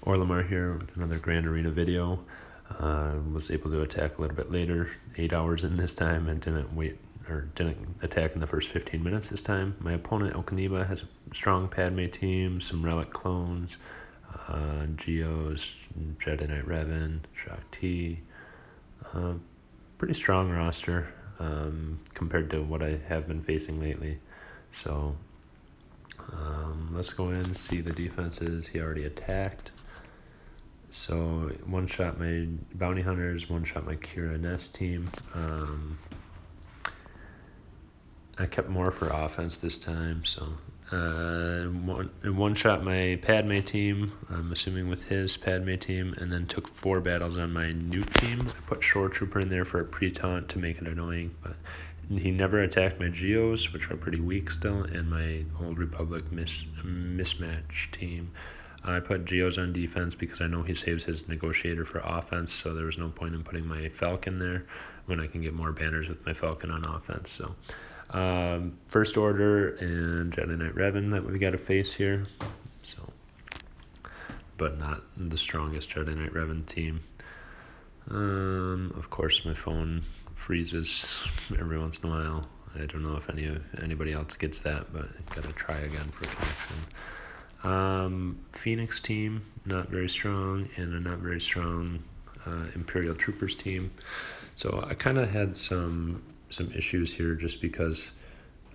Orlimar here with another Grand Arena video. Was able to attack a little bit later, 8 hours in this time, and didn't attack in the first 15 minutes this time. My opponent, Okaniba, has a strong Padme team, some Relic clones, Geos, Jedi Knight Revan, Shock T. Pretty strong roster compared to what I have been facing lately. So let's go in and see the defenses. He already attacked. So one shot my Bounty Hunters, one shot my Kira Ness team. I kept more for offense this time, so one shot my Padme team, I'm assuming with his Padme team, and then took 4 battles on my Newt team. I put Shore Trooper in there for a pre-taunt to make it annoying, but he never attacked my Geos, which are pretty weak still, and my Old Republic mismatch team. I put Geos on defense because I know he saves his Negotiator for offense, so there was no point in putting my Falcon there when I can get more banners with my Falcon on offense. So First Order and Jedi Knight Revan that we got to face here, so but not the strongest Jedi Knight Revan team. Of course, my phone freezes every once in a while. I don't know if anybody else gets that, but I gotta try again for connection. Phoenix team, not very strong, and a not very strong Imperial Troopers team. So I kind of had some issues here just because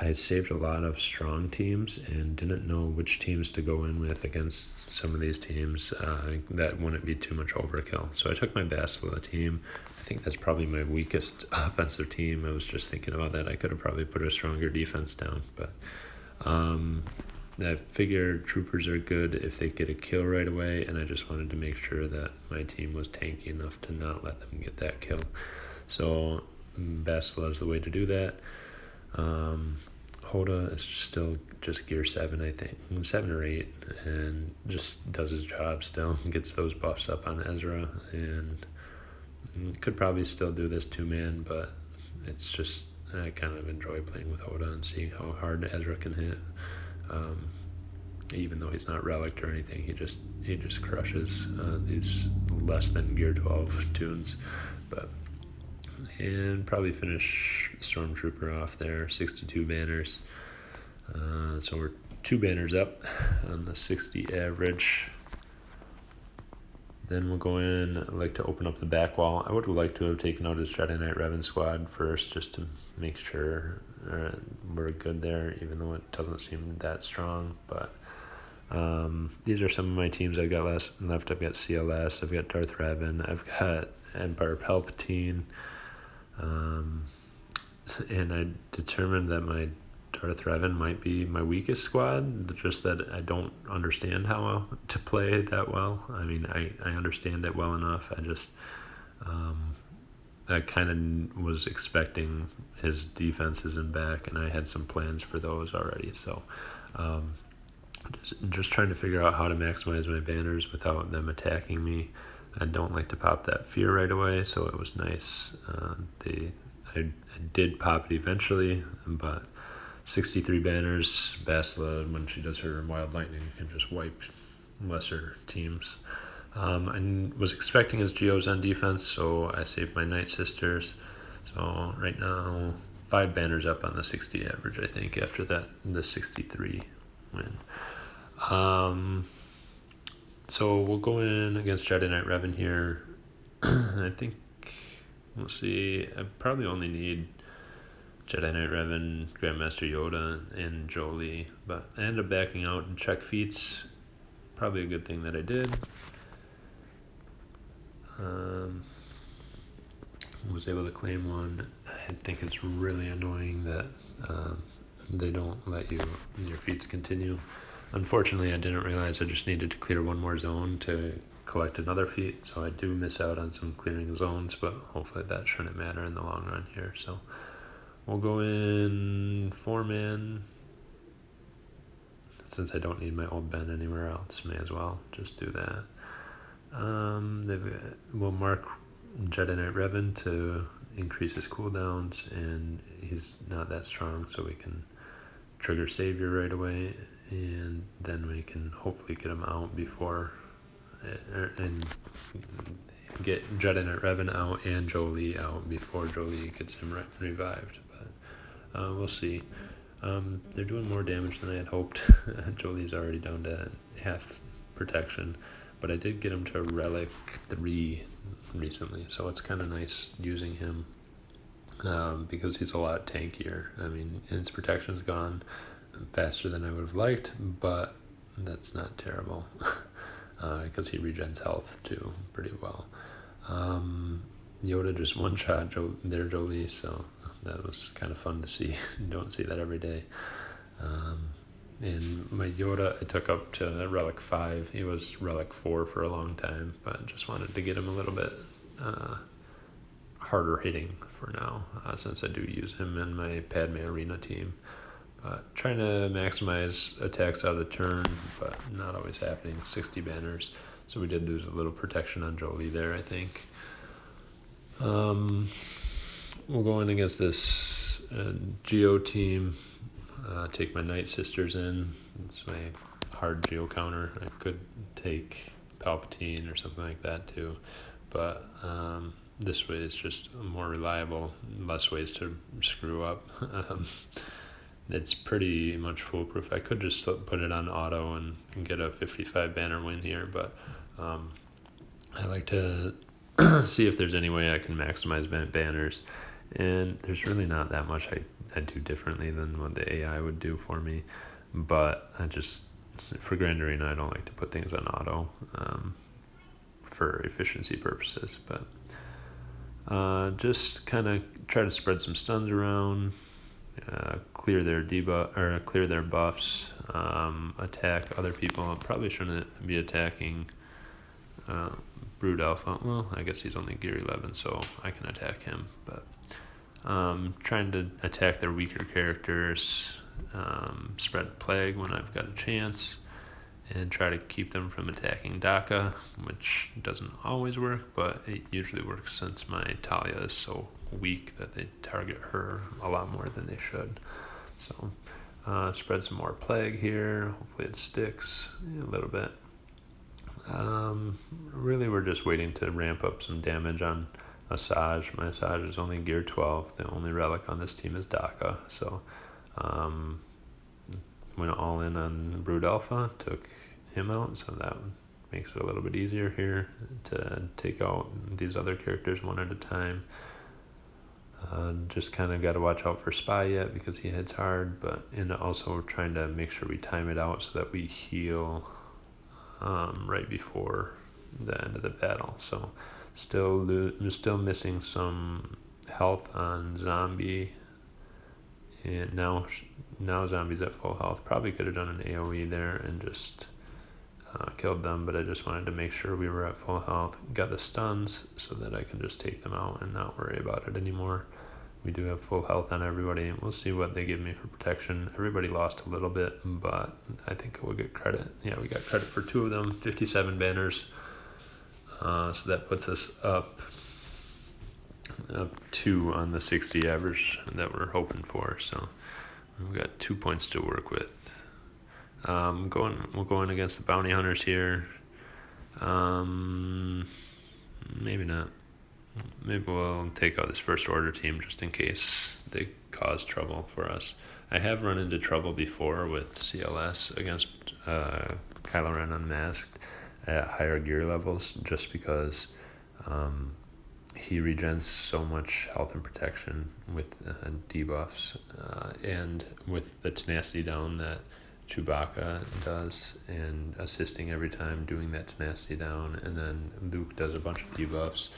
I had saved a lot of strong teams and didn't know which teams to go in with against some of these teams that wouldn't be too much overkill. So I took my Bastila team. I think that's probably my weakest offensive team. I was just thinking about that. I could have probably put a stronger defense down, but I figured troopers are good if they get a kill right away, and I just wanted to make sure that my team was tanky enough to not let them get that kill. So Bastila is the way to do that. Hoda is still just gear 7, I think, 7 or 8, and just does his job still, gets those buffs up on Ezra, and could probably still do this 2-man, but it's just, I kind of enjoy playing with Hoda and seeing how hard Ezra can hit. Even though he's not relic or anything, he just crushes these less than gear 12 tunes. And probably finish Stormtrooper off there, 62 banners. So we're 2 banners up on the 60 average. Then we'll go in. I'd like to open up the back wall. I would have liked to have taken out his Jedi Knight Revan squad first, just to make sure we're good there, even though it doesn't seem that strong. But these are some of my teams I've got left. I've got CLS, I've got Darth Revan, I've got Empire Palpatine, and I determined that my Darth Revan might be my weakest squad, just that I don't understand how to play it that well. I mean, I understand it well enough. I just, I kind of was expecting his defenses in back, and I had some plans for those already. So, just trying to figure out how to maximize my banners without them attacking me. I don't like to pop that fear right away, so it was nice. I did pop it eventually, but 63 banners, Bastila, when she does her Wild Lightning, can just wipe lesser teams. I was expecting his Geos on defense, so I saved my Night Sisters. So right now, 5 banners up on the 60 average, I think, after the 63 win. So we'll go in against Jedi Knight Revan here. I think, we'll see, I probably only need Jedi Knight Revan, Grandmaster Yoda, and Jolie, but I ended up backing out and check feats. Probably a good thing that I did. Was able to claim one. I think it's really annoying that they don't let your feats continue. Unfortunately, I didn't realize I just needed to clear one more zone to collect another feat, so I do miss out on some clearing zones, but hopefully that shouldn't matter in the long run here. So we'll go in 4-man. Since I don't need my old Ben anywhere else, may as well just do that. We'll mark Jedi Knight Revan to increase his cooldowns, and he's not that strong, so we can trigger Savior right away, and then we can hopefully get him out before and get Darth Revan out and Jolie out before Jolie gets him revived. But we'll see. They're doing more damage than I had hoped. Jolie's already down to half protection, but I did get him to Relic 3 recently, so it's kind of nice using him because he's a lot tankier. I mean, his protection's gone faster than I would have liked, but that's not terrible because he regens health too pretty well. Yoda just one-shot Jolie, so that was kind of fun to see. Don't see that every day. And my Yoda I took up to Relic 5. He was Relic 4 for a long time, but just wanted to get him a little bit harder hitting for now, since I do use him in my Padme Arena team. Trying to maximize attacks out of the turn, but not always happening. 60 banners, so we did lose a little protection on Jolie there, I think. We'll go in against this Geo team. Take my Night Sisters in. It's my hard Geo counter. I could take Palpatine or something like that too, but this way is just more reliable, less ways to screw up. It's pretty much foolproof. I could just put it on auto and get a 55 banner win here, but I like to see if there's any way I can maximize banners, and there's really not that much I do differently than what the AI would do for me, but for Grand Arena I don't like to put things on auto for efficiency purposes, but just kind of try to spread some stuns around, clear their buffs, attack other people. I probably shouldn't be attacking Brood Alpha. Well, I guess he's only Gear 11, so I can attack him, but trying to attack their weaker characters, spread Plague when I've got a chance, and try to keep them from attacking Daka, which doesn't always work, but it usually works since my Talia is so weak that they target her a lot more than they should. So spread some more Plague here. Hopefully it sticks a little bit. Really we're just waiting to ramp up some damage on Asajj. My Asajj is only Gear 12. The only relic on this team is Daka, so went all in on Brood Alpha, took him out, so that makes it a little bit easier here to take out these other characters one at a time. Just kind of got to watch out for Spy yet because he hits hard, and also trying to make sure we time it out so that we heal right before the end of the battle. So still missing some health on Zombie, and now Zombie's at full health. Probably could have done an AoE there and just killed them, but I just wanted to make sure we were at full health. Got the stuns so that I can just take them out and not worry about it anymore. We do have full health on everybody. We'll see what they give me for protection. Everybody lost a little bit, but I think we'll get credit. Yeah, we got credit for 2 of them, 57 banners. So that puts us up 2 on the 60 average that we're hoping for. So we've got 2 points to work with. We'll go in against the bounty hunters here. Maybe not. Maybe we'll take out this first order team just in case they cause trouble for us. I have run into trouble before with CLS against Kylo Ren Unmasked at higher gear levels, just because he regens so much health and protection with debuffs, and with the tenacity down that Chewbacca does, and assisting every time doing that tenacity down, and then Luke does a bunch of debuffs,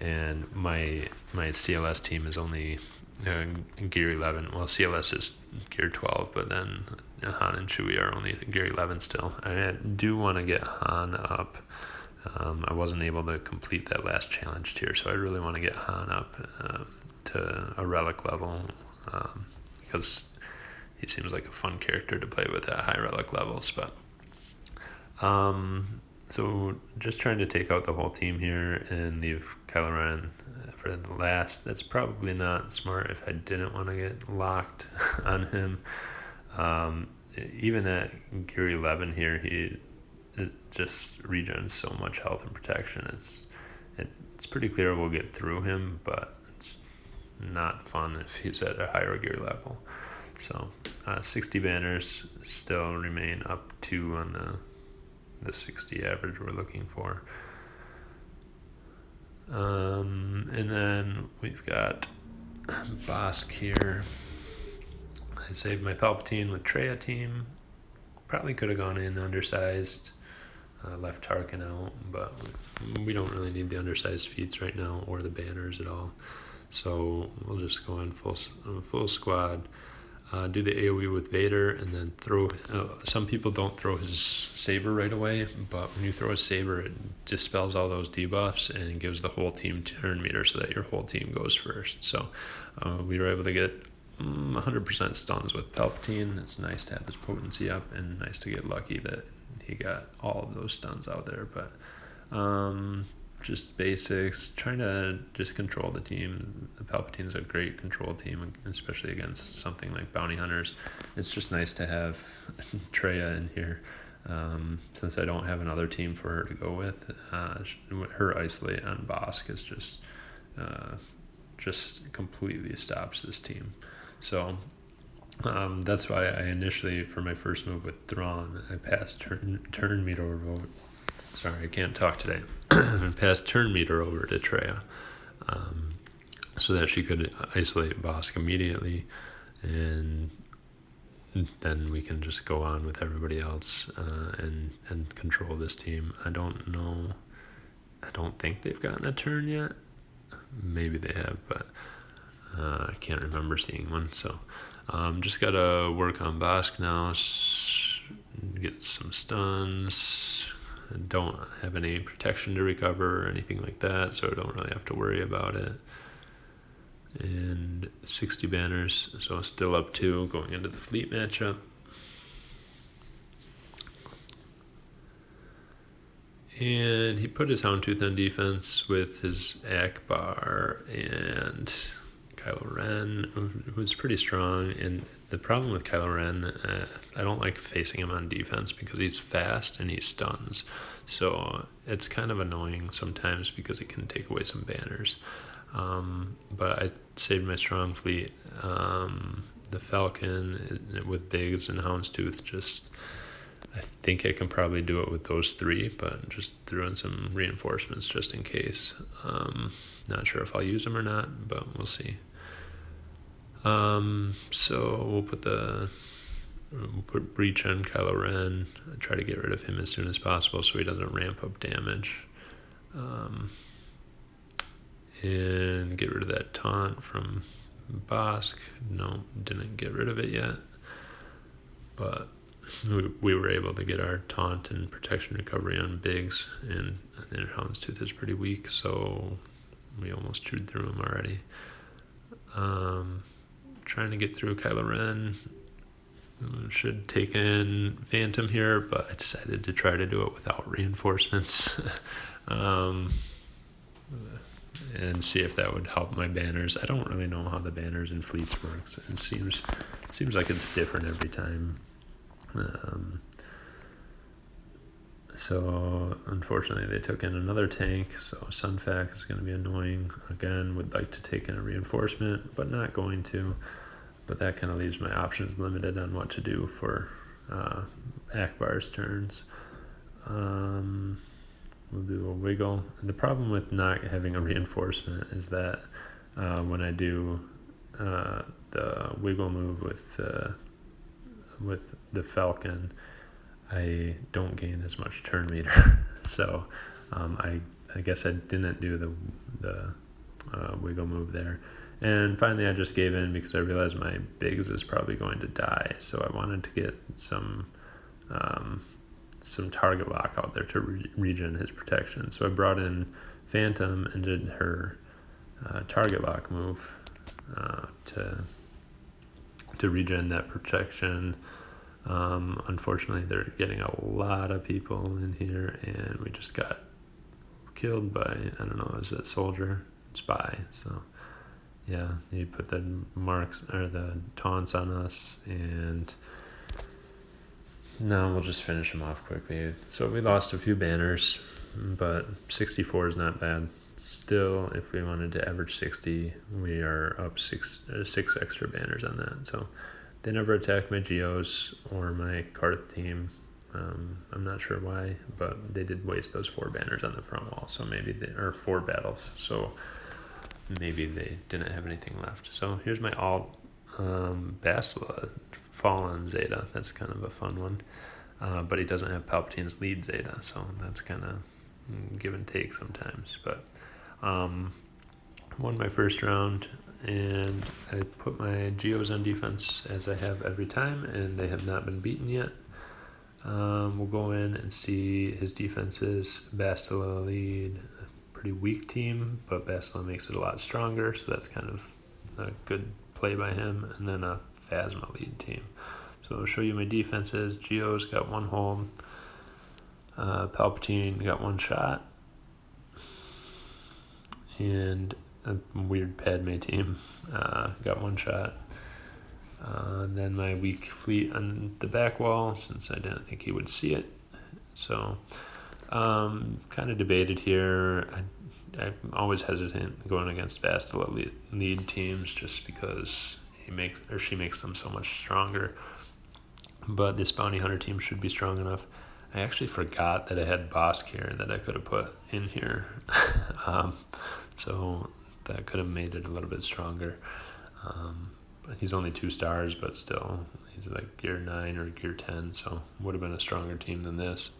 and my CLS team is only Gear 11. Well, CLS is Gear 12, but then Han and Chewie are only Gear 11 still. I do want to get Han up. I wasn't able to complete that last challenge tier, so I really want to get Han up to a relic level, because he seems like a fun character to play with at high relic levels. But so just trying to take out the whole team here and leave Kylo Ren for the last. That's probably not smart if I didn't want to get locked on him. Even at Gear 11 here, he it just regens so much health and protection. It's pretty clear we'll get through him, but it's not fun if he's at a higher gear level. So 60 banners still remain up 2 on the 60 average we're looking for. And then we've got Bosk here. I saved my Palpatine with Traya team. Probably could have gone in undersized, left Tarkin out, but we don't really need the undersized feats right now or the banners at all. So we'll just go in full squad. Do the AoE with Vader, and then throw. Some people don't throw his saber right away, but when you throw his saber, it dispels all those debuffs and gives the whole team turn meter so that your whole team goes first. So we were able to get 100% stuns with Palpatine. It's nice to have his potency up, and nice to get lucky that he got all of those stuns out there. But just basics, trying to just control the team. The Palpatine's a great control team, especially against something like bounty hunters. It's just nice to have Traya in here, since I don't have another team for her to go with. Her isolate on Bosk is just completely stops this team. So that's why I initially, for my first move with Thrawn, I passed turn meter over. Sorry, I can't talk today. Passed turn meter over to Traya, so that she could isolate Bosk immediately, and then we can just go on with everybody else and control this team. I don't know. I don't think they've gotten a turn yet. Maybe they have, but I can't remember seeing one. So just gotta work on Bosk now. Get some stuns. Don't have any protection to recover or anything like that, so I don't really have to worry about it. And 60 banners, so still up 2 going into the fleet matchup. And he put his Houndtooth on defense with his Akbar and Kylo Ren, who's pretty strong. And the problem with Kylo Ren, I don't like facing him on defense because he's fast and he stuns. So it's kind of annoying sometimes because it can take away some banners. But I saved my strong fleet. The Falcon with Biggs and Houndstooth, I think I can probably do it with those 3, but just threw in some reinforcements just in case. Not sure if I'll use them or not, but we'll see. So we'll put Breach on Kylo Ren, try to get rid of him as soon as possible so he doesn't ramp up damage. And get rid of that taunt from Bosk. No, didn't get rid of it yet. But we were able to get our taunt and protection recovery on Biggs, and Houndstooth is pretty weak, so we almost chewed through him already. Trying to get through Kylo Ren. Should take in Phantom here, but I decided to try to do it without reinforcements. And see if that would help my banners. I don't really know how the banners and fleets works. It seems like it's different every time. So unfortunately they took in another tank, so Sunfac is going to be annoying. Again, would like to take in a reinforcement, but not going to. But that kind of leaves my options limited on what to do for Akbar's turns. We'll do a wiggle. And the problem with not having a reinforcement is that when I do the wiggle move with the Falcon, I don't gain as much turn meter. So I guess I didn't do the wiggle move there. And finally I just gave in because I realized my Biggs is probably going to die. So I wanted to get some target lock out there to regen his protection. So I brought in Phantom and did her target lock move to regen that protection. Unfortunately, they're getting a lot of people in here, and we just got killed by, I don't know, is that soldier? Spy. So yeah, he put the marks or the taunts on us, and No, we'll just finish them off quickly. So we lost a few banners, but 64 is not bad. Still, if we wanted to average 60, we are up six extra banners on that. So they never attacked my Geos or my Karth team. I'm not sure why, but they did waste those 4 banners on the front wall. So maybe or 4 battles. So maybe they didn't have anything left. So here's my alt Bastila Fallen Zeta. That's kind of a fun one. But he doesn't have Palpatine's lead Zeta, so that's kind of give and take sometimes. But won my first round, and I put my Geos on defense as I have every time, and they have not been beaten yet. We'll go in and see his defenses. Bastila lead, pretty weak team, but Bastila makes it a lot stronger, so that's kind of a good play by him. And then a Phasma lead team. So I'll show you my defenses. Geo's got 1 hold. Palpatine got 1 shot. And a weird Padme team got 1 shot. Then my weak fleet on the back wall, since I didn't think he would see it. So kind of debated here. I'm always hesitant going against Bastila lead teams just because she makes them so much stronger. But this bounty hunter team should be strong enough. I actually forgot that I had Bosk here that I could have put in here. So that could have made it a little bit stronger. He's only 2 stars, but still, he's like gear 9 or gear 10, so would have been a stronger team than this.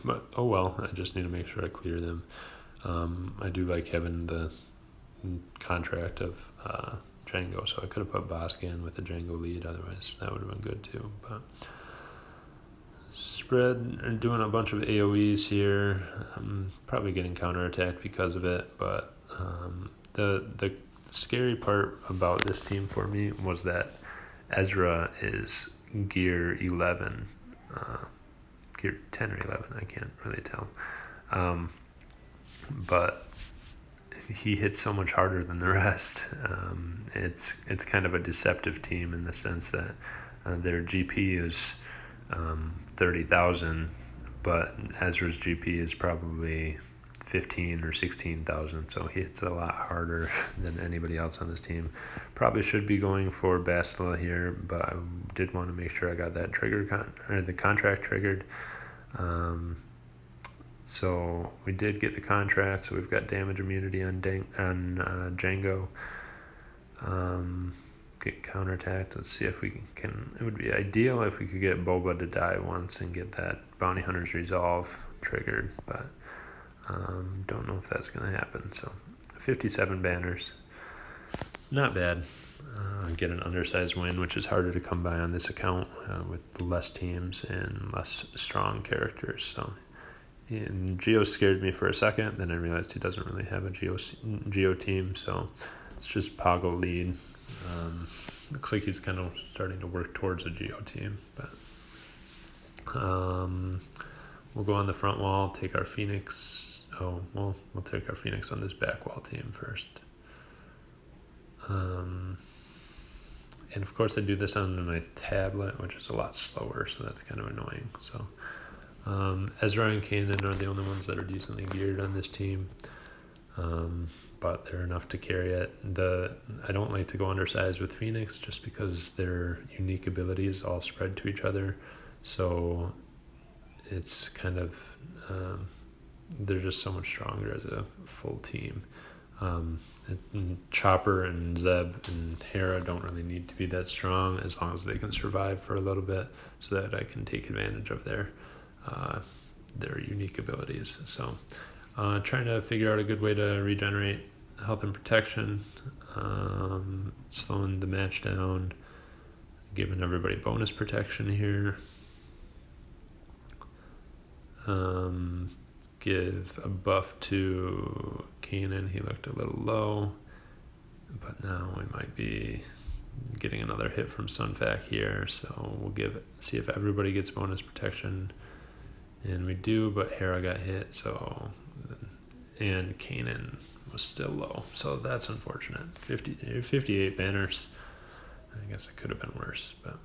But oh well, I just need to make sure I clear them. I do like having the contract of Django, so I could have put Bosk in with the Django lead, otherwise that would have been good too. But spread and doing a bunch of AoEs here. I'm probably getting counterattacked because of it, but the scary part about this team for me was that Ezra is gear 11, gear 10 or 11, I can't really tell. But he hits so much harder than the rest. It's kind of a deceptive team in the sense that their GP is 30,000, but Ezra's GP is probably 15 or 16,000, so he hits a lot harder than anybody else on this team. Probably should be going for Bastila here, but I did want to make sure I got that the contract triggered. So we did get the contract, so we've got damage immunity on Django. Get counterattacked. Let's see if we can. It would be ideal if we could get Boba to die once and get that Bounty Hunter's Resolve triggered, but don't know if that's going to happen. So 57 banners. Not bad. Get an undersized win, which is harder to come by on this account with less teams and less strong characters. So. And Geo scared me for a second, then I realized he doesn't really have a Geo team, so it's just Pago lead. Looks like he's kind of starting to work towards a Geo team, but we'll go on the front wall, take our Phoenix. We'll take our Phoenix on this back wall team first. And of course I do this on my tablet, which is a lot slower, so that's kind of annoying. So Ezra and Kanan are the only ones that are decently geared on this team, but they're enough to carry it. I don't like to go undersized with Phoenix just because their unique abilities all spread to each other, so it's kind of they're just so much stronger as a full team. Chopper and Zeb and Hera don't really need to be that strong as long as they can survive for a little bit, so that I can take advantage of their unique abilities. So trying to figure out a good way to regenerate health and protection, slowing the match down, giving everybody bonus protection here, give a buff to Kanan. He looked a little low, but now we might be getting another hit from Sunfac here, so we'll see if everybody gets bonus protection. And we do, but Hera got hit, and Kanan was still low, so that's unfortunate. 58 banners. I guess it could have been worse, but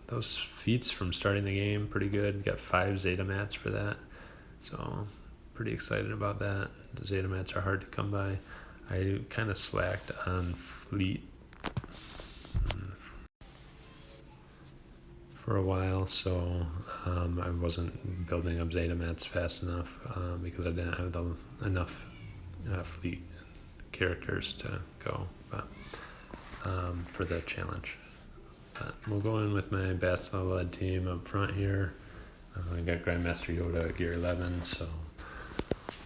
those feats from starting the game, pretty good. Got 5 Zeta mats for that. So pretty excited about that. The Zeta mats are hard to come by. I kind of slacked on fleet for a while, so I wasn't building up Zeta mats fast enough because I didn't have enough fleet characters to go for the challenge. We'll go in with my Bastila-led team up front here. I got Grandmaster Yoda at gear 11, so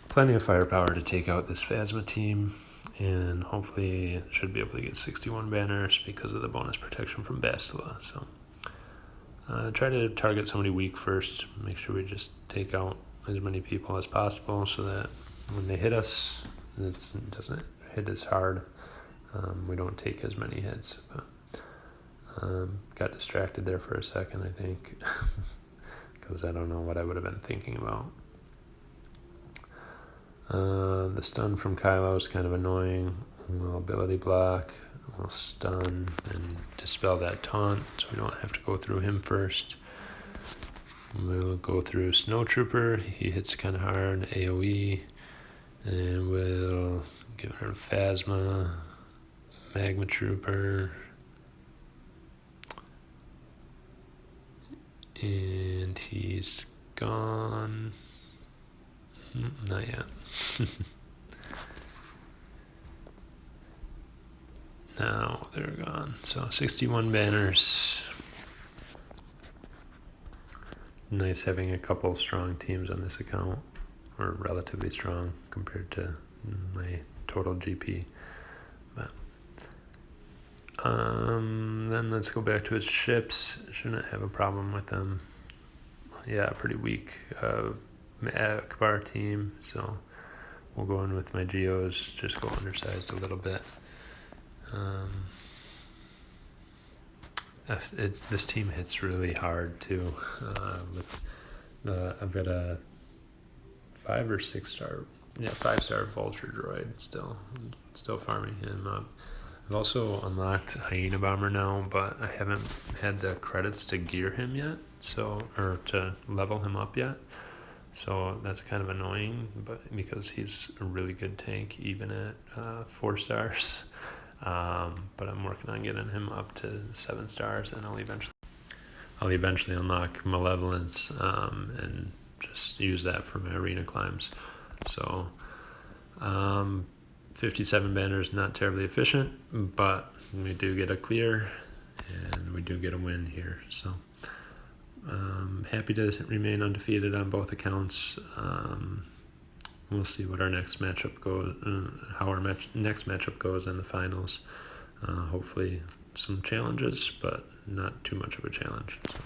plenty of firepower to take out this Phasma team, and hopefully should be able to get 61 banners because of the bonus protection from Bastila. So try to target somebody weak first, make sure we just take out as many people as possible so that when they hit us, it doesn't hit as hard. We don't take as many hits. But got distracted there for a second, I think, because I don't know what I would have been thinking about. The stun from Kylo is kind of annoying. A little ability block, we'll stun and dispel that taunt so we don't have to go through him first. We'll go through Snow Trooper, he hits kind of hard, AoE, and we'll give her Phasma, Magma Trooper, and he's gone. Not yet. Now they're gone. So 61 banners. Nice having a couple strong teams on this account, or relatively strong compared to my total GP. But then let's go back to his ships. Shouldn't have a problem with them. Yeah, pretty weak Akbar team, so we'll go in with my Geos, just go undersized a little bit. This team hits really hard too. I've got a 5 or 6 star, 5-star Vulture droid still farming him up. I've also unlocked Hyena Bomber now, but I haven't had the credits to gear him yet, or to level him up yet. So that's kind of annoying, but because he's a really good tank even at 4 stars. But I'm working on getting him up to 7 stars, and I'll eventually unlock Malevolence and just use that for my arena climbs. So 57 banners, not terribly efficient, but we do get a clear and we do get a win here. So happy to remain undefeated on both accounts. We'll see what our next matchup goes, how our next matchup goes in the finals. Hopefully some challenges, but not too much of a challenge. So.